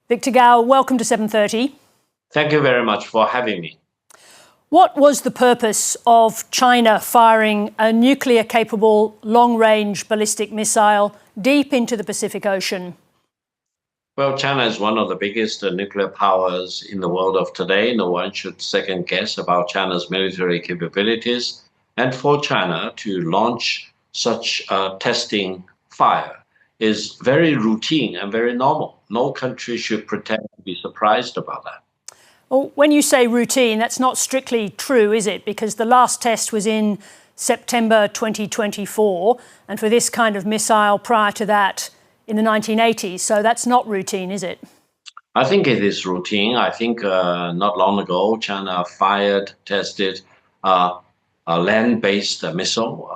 Victor Gao, welcome to 7:30. Thank you very much for having me. What was the purpose of China firing a nuclear-capable long-range ballistic missile deep into the Pacific Ocean? Well, China is one of the biggest nuclear powers in the world of today. No one should second guess about China's military capabilities. And for China to launch such a testing fire is very routine and very normal. No country should pretend to be surprised about that. Well, when you say routine, that's not strictly true, is it? Because the last test was in September 2024, and for this kind of missile prior to that in the 1980s. So that's not routine, is it? I think it is routine. I think not long ago, China tested a land-based missile,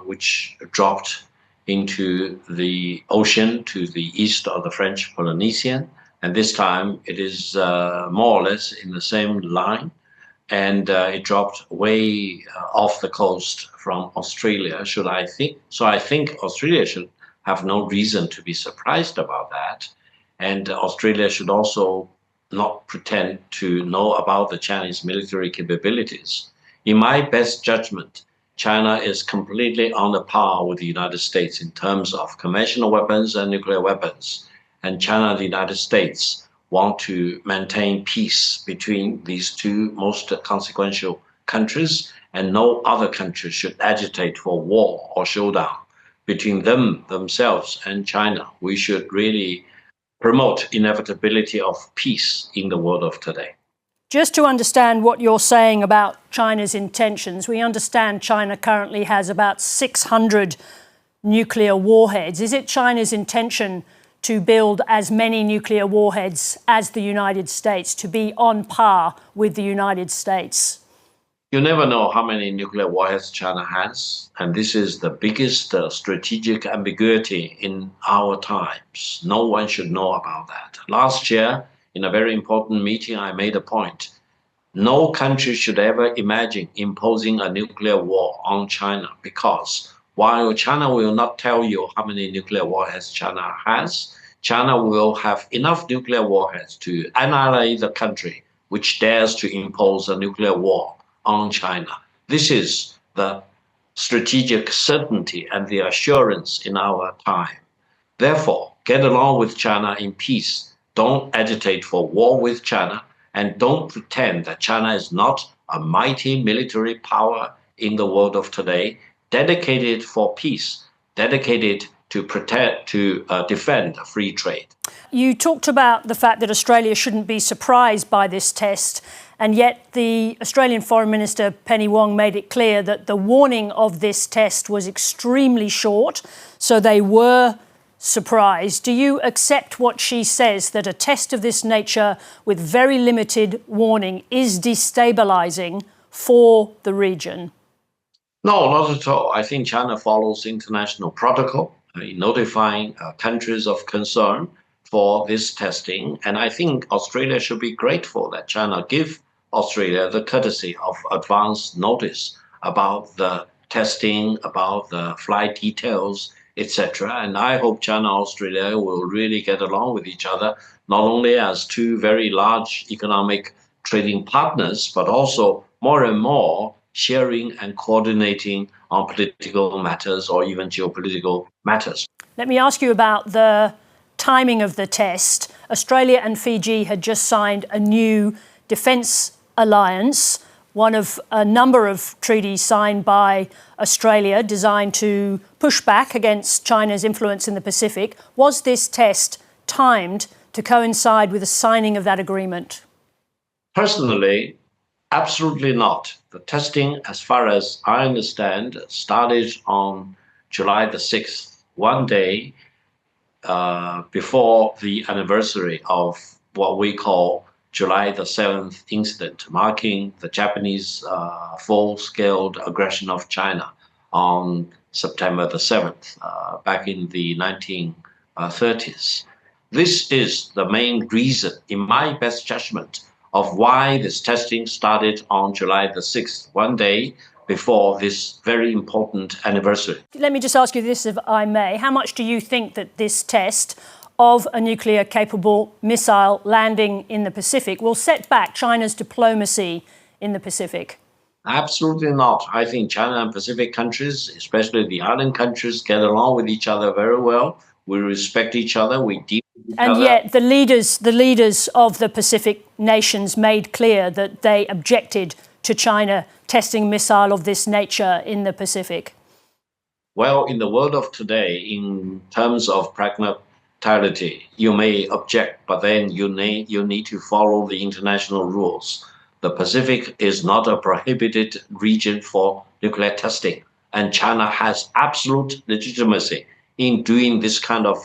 which dropped into the ocean to the east of the French Polynesian. And this time it is more or less in the same line. And it dropped way off the coast from Australia, So I think Australia should have no reason to be surprised about that. And Australia should also not pretend to know about the Chinese military capabilities. In my best judgment, China is completely on the par with the United States in terms of conventional weapons and nuclear weapons. And China and the United States want to maintain peace between these two most consequential countries, and no other country should agitate for war or showdown between themselves and China. We should really promote inevitability of peace in the world of today. Just to understand what you're saying about China's intentions, we understand China currently has about 600 nuclear warheads. Is it China's intention to build as many nuclear warheads as the United States, to be on par with the United States? You never know how many nuclear warheads China has, and this is the biggest strategic ambiguity in our times. No one should know about that. Last year, in a very important meeting, I made a point. No country should ever imagine imposing a nuclear war on China, because while China will not tell you how many nuclear warheads China has, China will have enough nuclear warheads to annihilate the country which dares to impose a nuclear war on China. This is the strategic certainty and the assurance in our time. Therefore, get along with China in peace. Don't agitate for war with China, and don't pretend that China is not a mighty military power in the world of today, dedicated for peace, dedicated to defend free trade. You talked about the fact that Australia shouldn't be surprised by this test, and yet the Australian Foreign Minister Penny Wong made it clear that the warning of this test was extremely short, so they were surprised. Do you accept what she says, that a test of this nature with very limited warning is destabilising for the region? No, not at all. I think China follows international protocol in notifying countries of concern for this testing. And I think Australia should be grateful that China give Australia the courtesy of advance notice about the testing, about the flight details, etc. And I hope China and Australia will really get along with each other, not only as two very large economic trading partners, but also more and more sharing and coordinating on political matters or even geopolitical matters. Let me ask you about the timing of the test. Australia and Fiji had just signed a new defence alliance, one of a number of treaties signed by Australia designed to push back against China's influence in the Pacific. Was this test timed to coincide with the signing of that agreement? Personally, absolutely not. The testing, as far as I understand, started on July the 6th, one day before the anniversary of what we call July the 7th incident, marking the Japanese full-scale aggression of China on September the 7th, back in the 1930s. This is the main reason, in my best judgment, of why this testing started on July the 6th, one day before this very important anniversary. Let me just ask you this, if I may. How much do you think that this test of a nuclear-capable missile landing in the Pacific will set back China's diplomacy in the Pacific? Absolutely not. I think China and Pacific countries, especially the island countries, get along with each other very well. We respect each other. We deal with each and other. Yet the leaders of the Pacific nations made clear that they objected to China testing a missile of this nature in the Pacific. Well, in the world of today, in terms of pragmaticality, you may object, but then you need to follow the international rules. The Pacific is not a prohibited region for nuclear testing, and China has absolute legitimacy in doing this kind of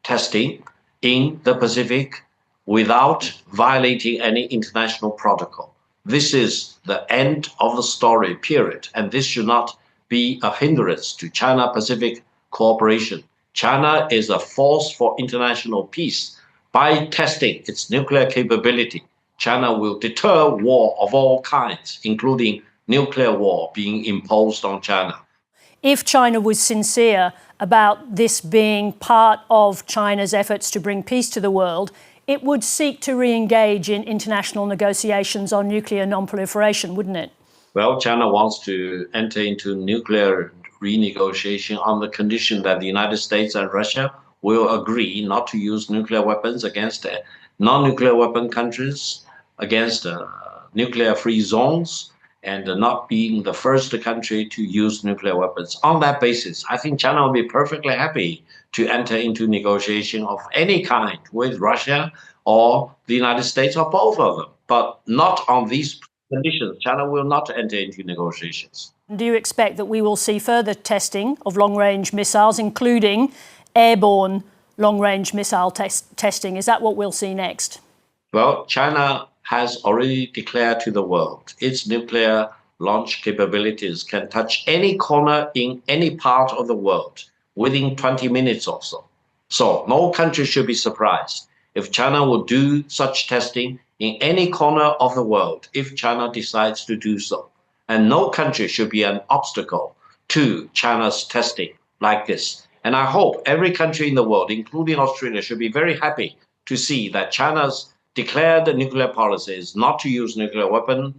testing in the Pacific without violating any international protocol. This is the end of the story, period, and this should not be a hindrance to China-Pacific cooperation. China is a force for international peace. By testing its nuclear capability, China will deter war of all kinds, including nuclear war being imposed on China. If China was sincere about this being part of China's efforts to bring peace to the world, it would seek to re-engage in international negotiations on nuclear non-proliferation, wouldn't it? Well, China wants to enter into nuclear renegotiation on the condition that the United States and Russia will agree not to use nuclear weapons against non-nuclear weapon countries, against nuclear-free zones, and not being the first country to use nuclear weapons. On that basis, I think China will be perfectly happy to enter into negotiation of any kind with Russia or the United States or both of them, but not on these conditions. China will not enter into negotiations. Do you expect that we will see further testing of long-range missiles, including airborne long-range missile testing? Is that what we'll see next? Well, China has already declared to the world its nuclear launch capabilities can touch any corner in any part of the world within 20 minutes or so. So no country should be surprised if China will do such testing in any corner of the world if China decides to do so. And no country should be an obstacle to China's testing like this. And I hope every country in the world, including Australia, should be very happy to see that China's declared nuclear policy is not to use nuclear weapon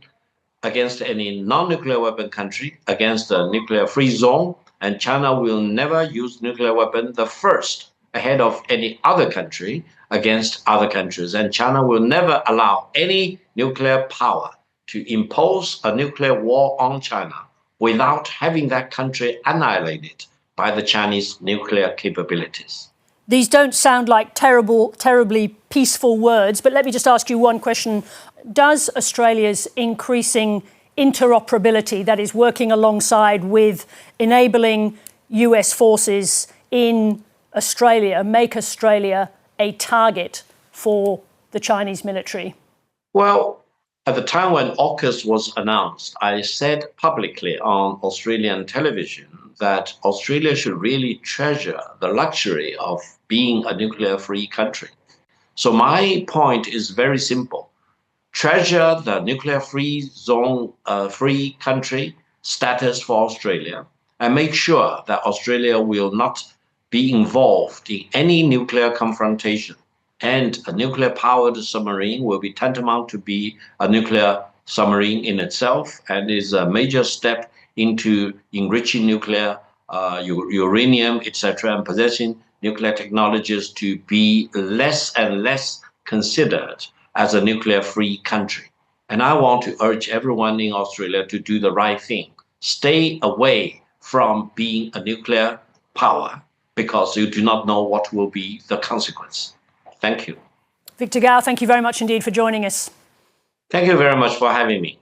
against any non-nuclear weapon country, against a nuclear-free zone, and China will never use nuclear weapon the first ahead of any other country against other countries. And China will never allow any nuclear power to impose a nuclear war on China without having that country annihilated by the Chinese nuclear capabilities. These don't sound like terribly peaceful words, but let me just ask you one question. Does Australia's increasing interoperability, that is working alongside with enabling US forces in Australia, make Australia a target for the Chinese military? Well, at the time when AUKUS was announced, I said publicly on Australian television that Australia should really treasure the luxury of being a nuclear-free country. So my point is very simple. Treasure the nuclear-free zone, free country status for Australia, and make sure that Australia will not be involved in any nuclear confrontation. And a nuclear-powered submarine will be tantamount to be a nuclear submarine in itself, and is a major step into enriching nuclear uranium, etc., and possessing nuclear technologies to be less and less considered as a nuclear-free country. And I want to urge everyone in Australia to do the right thing. Stay away from being a nuclear power, because you do not know what will be the consequence. Thank you. Victor Gao, thank you very much indeed for joining us. Thank you very much for having me.